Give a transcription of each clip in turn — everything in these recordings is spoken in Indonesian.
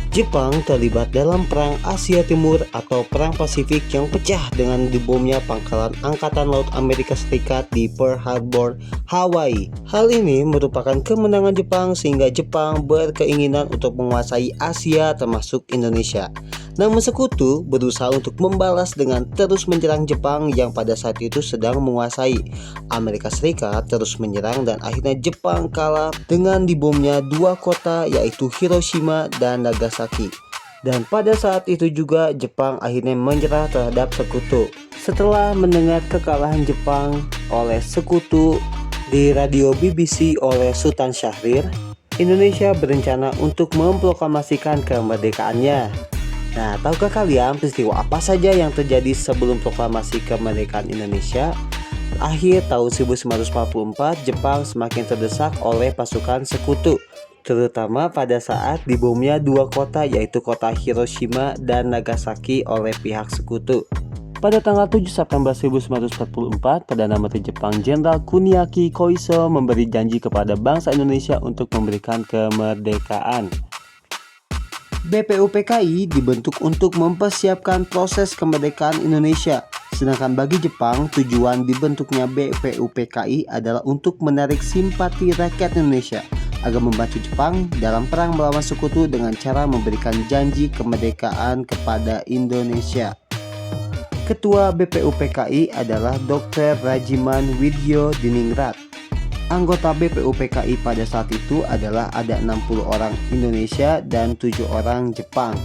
Jepang terlibat dalam Perang Asia Timur atau Perang Pasifik yang pecah dengan dibomnya pangkalan Angkatan Laut Amerika Serikat di Pearl Harbor, Hawaii. Hal ini merupakan kemenangan Jepang sehingga Jepang berkeinginan untuk menguasai Asia termasuk Indonesia. Namun sekutu berusaha untuk membalas dengan terus menyerang Jepang yang pada saat itu sedang menguasai. Amerika Serikat terus menyerang dan akhirnya Jepang kalah dengan dibomnya dua kota yaitu Hiroshima dan Nagasaki. Dan pada saat itu juga Jepang akhirnya menyerah terhadap sekutu. Setelah mendengar kekalahan Jepang oleh sekutu di radio BBC oleh Sultan Syahrir, Indonesia berencana untuk memproklamasikan kemerdekaannya. Nah, tahukah kalian peristiwa apa saja yang terjadi sebelum proklamasi kemerdekaan Indonesia? Akhir tahun 1944, Jepang semakin terdesak oleh pasukan sekutu, terutama pada saat dibomnya dua kota yaitu kota Hiroshima dan Nagasaki oleh pihak sekutu. Pada tanggal 7 September 1944, Perdana Menteri Jepang Jenderal Kuniaki Koiso memberi janji kepada bangsa Indonesia untuk memberikan kemerdekaan. BPUPKI dibentuk untuk mempersiapkan proses kemerdekaan Indonesia. Sedangkan bagi Jepang, tujuan dibentuknya BPUPKI adalah untuk menarik simpati rakyat Indonesia agar membantu Jepang dalam perang melawan sekutu dengan cara memberikan janji kemerdekaan kepada Indonesia. Ketua BPUPKI adalah Dr. Rajiman Widyo Diningrat. Anggota BPUPKI pada saat itu adalah ada 60 orang Indonesia dan 7 orang Jepang.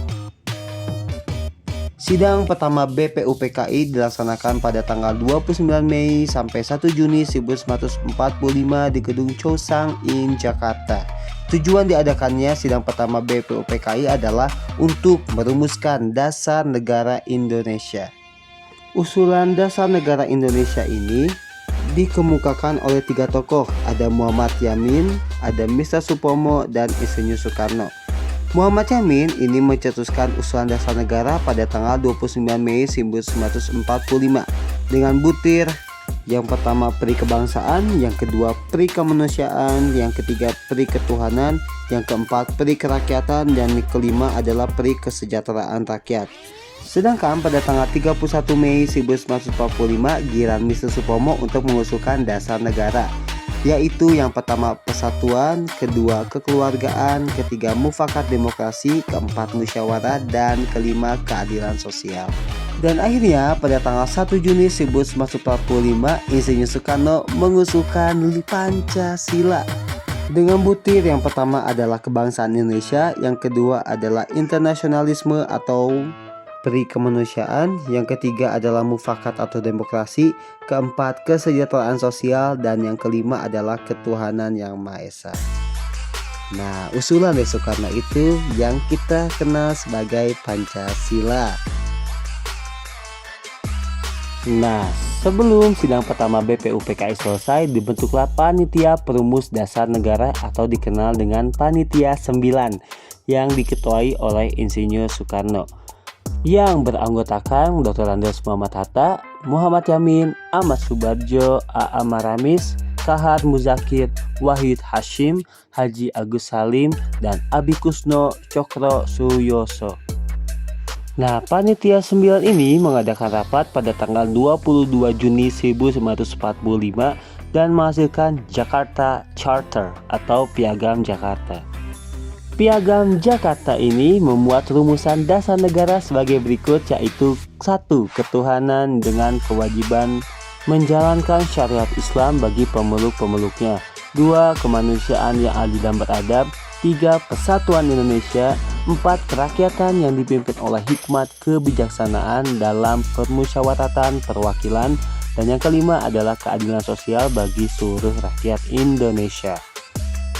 Sidang pertama BPUPKI dilaksanakan pada tanggal 29 Mei sampai 1 Juni 1945 di Gedung Chousang-in, Jakarta. Tujuan diadakannya sidang pertama BPUPKI adalah untuk merumuskan dasar negara Indonesia. Usulan dasar negara Indonesia ini dikemukakan oleh 3 tokoh, ada Muhammad Yamin, ada Mr. Supomo, dan Insinyur Soekarno. Muhammad Yamin ini mencetuskan usulan dasar negara pada tanggal 29 Mei 1945 dengan butir yang pertama peri kebangsaan, yang kedua peri kemanusiaan, yang ketiga peri ketuhanan, yang keempat peri kerakyatan, dan yang kelima adalah peri kesejahteraan rakyat. Sedangkan pada tanggal 31 Mei 1945 giliran Mr. Supomo untuk mengusulkan dasar negara, yaitu yang pertama persatuan, kedua kekeluargaan, ketiga mufakat demokrasi, keempat musyawarah, dan kelima keadilan sosial. Dan akhirnya pada tanggal 1 Juni 1945 Insinyur Soekarno mengusulkan Pancasila dengan butir yang pertama adalah kebangsaan Indonesia, yang kedua adalah internasionalisme atau peri kemanusiaan, yang ketiga adalah mufakat atau demokrasi, keempat kesejahteraan sosial, dan yang kelima adalah ketuhanan yang Maha Esa. Nah, usulan dari Soekarno itu yang kita kenal sebagai Pancasila. Nah, sebelum sidang pertama BPUPKI selesai, dibentuklah Panitia Perumus Dasar Negara atau dikenal dengan Panitia 9 yang diketuai oleh Insinyur Soekarno, yang beranggotakan Dr. Andes Muhammad Hatta, Muhammad Yamin, Ahmad Subarjo, A.A. Maramis, Kahar Muzakir, Wahid Hashim, Haji Agus Salim, dan Abi Kusno Cokro Suyoso. Nah, Panitia 9 ini mengadakan rapat pada tanggal 22 Juni 1945 dan menghasilkan Jakarta Charter atau Piagam Jakarta. Piagam Jakarta ini memuat rumusan dasar negara sebagai berikut, yaitu 1. Ketuhanan dengan kewajiban menjalankan syariat Islam bagi pemeluk-pemeluknya, 2. Kemanusiaan yang adil dan beradab, 3. Persatuan Indonesia, 4. Kerakyatan yang dipimpin oleh hikmat kebijaksanaan dalam permusyawaratan perwakilan, dan yang kelima adalah keadilan sosial bagi seluruh rakyat Indonesia.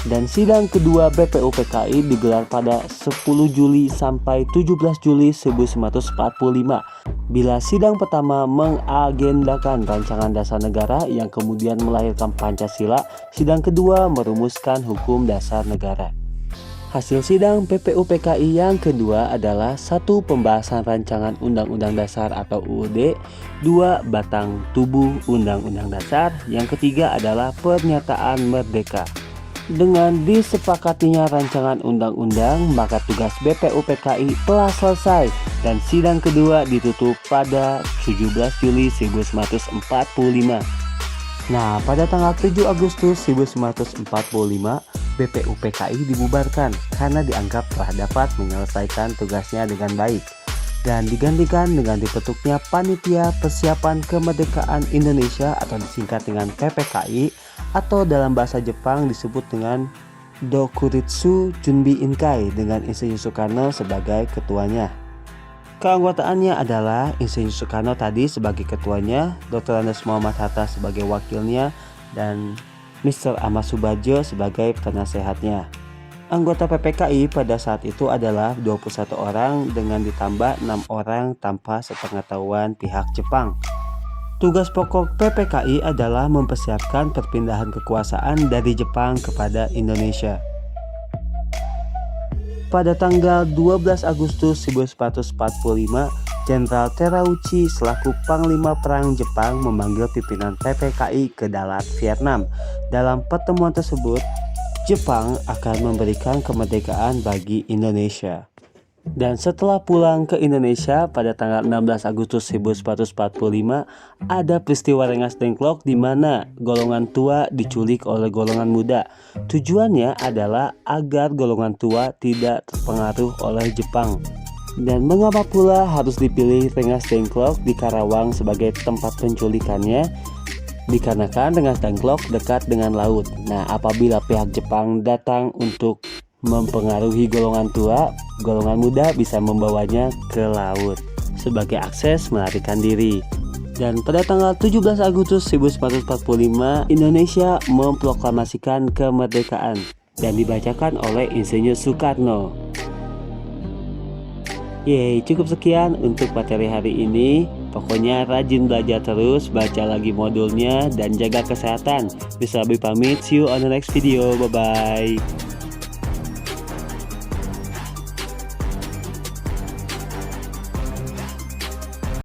Dan sidang kedua BPUPKI digelar pada 10 Juli sampai 17 Juli 1945. Bila sidang pertama mengagendakan rancangan dasar negara yang kemudian melahirkan Pancasila, sidang kedua merumuskan hukum dasar negara. Hasil sidang BPUPKI yang kedua adalah 1. Pembahasan rancangan Undang-Undang Dasar atau UUD, 2. Batang tubuh Undang-Undang Dasar, yang ketiga adalah pernyataan merdeka. Dengan disepakatinya rancangan undang-undang, maka tugas BPUPKI telah selesai dan sidang kedua ditutup pada 17 Juli 1945. Nah, pada tanggal 7 Agustus 1945, BPUPKI dibubarkan karena dianggap telah dapat menyelesaikan tugasnya dengan baik dan digantikan dengan dibentuknya Panitia Persiapan Kemerdekaan Indonesia atau disingkat dengan PPKI, atau dalam bahasa Jepang disebut dengan Dokuritsu Junbi Inkai dengan Insinyur Soekarno sebagai ketuanya. Keanggotaannya adalah Insinyur Soekarno tadi sebagai ketuanya, Dr. Andes Muhammad Hatta sebagai wakilnya, dan Mr. Ahmad Subadjo sebagai penasehatnya. Anggota PPKI pada saat itu adalah 21 orang dengan ditambah 6 orang tanpa sepengetahuan pihak Jepang. Tugas pokok PPKI adalah mempersiapkan perpindahan kekuasaan dari Jepang kepada Indonesia. Pada tanggal 12 Agustus 1945, Jenderal Terauchi selaku Panglima Perang Jepang memanggil pimpinan PPKI ke Dalat, Vietnam. Dalam pertemuan tersebut, Jepang akan memberikan kemerdekaan bagi Indonesia. Dan setelah pulang ke Indonesia pada tanggal 16 Agustus 1945, ada peristiwa Rengas Dengklok di mana golongan tua diculik oleh golongan muda. Tujuannya adalah agar golongan tua tidak terpengaruh oleh Jepang. Dan mengapa pula harus dipilih Rengas Dengklok di Karawang sebagai tempat penculikannya? Dikarenakan Rengas Dengklok dekat dengan laut. Nah, apabila pihak Jepang datang untuk mempengaruhi golongan tua, golongan muda bisa membawanya ke laut sebagai akses melarikan diri. Dan pada tanggal 17 Agustus 1945, Indonesia memproklamasikan kemerdekaan dan dibacakan oleh Insinyur Soekarno. Yeay, cukup sekian untuk materi hari ini. Pokoknya rajin belajar terus, baca lagi modulnya, dan jaga kesehatan. Bisa lebih pamit, see you on the next video, bye-bye.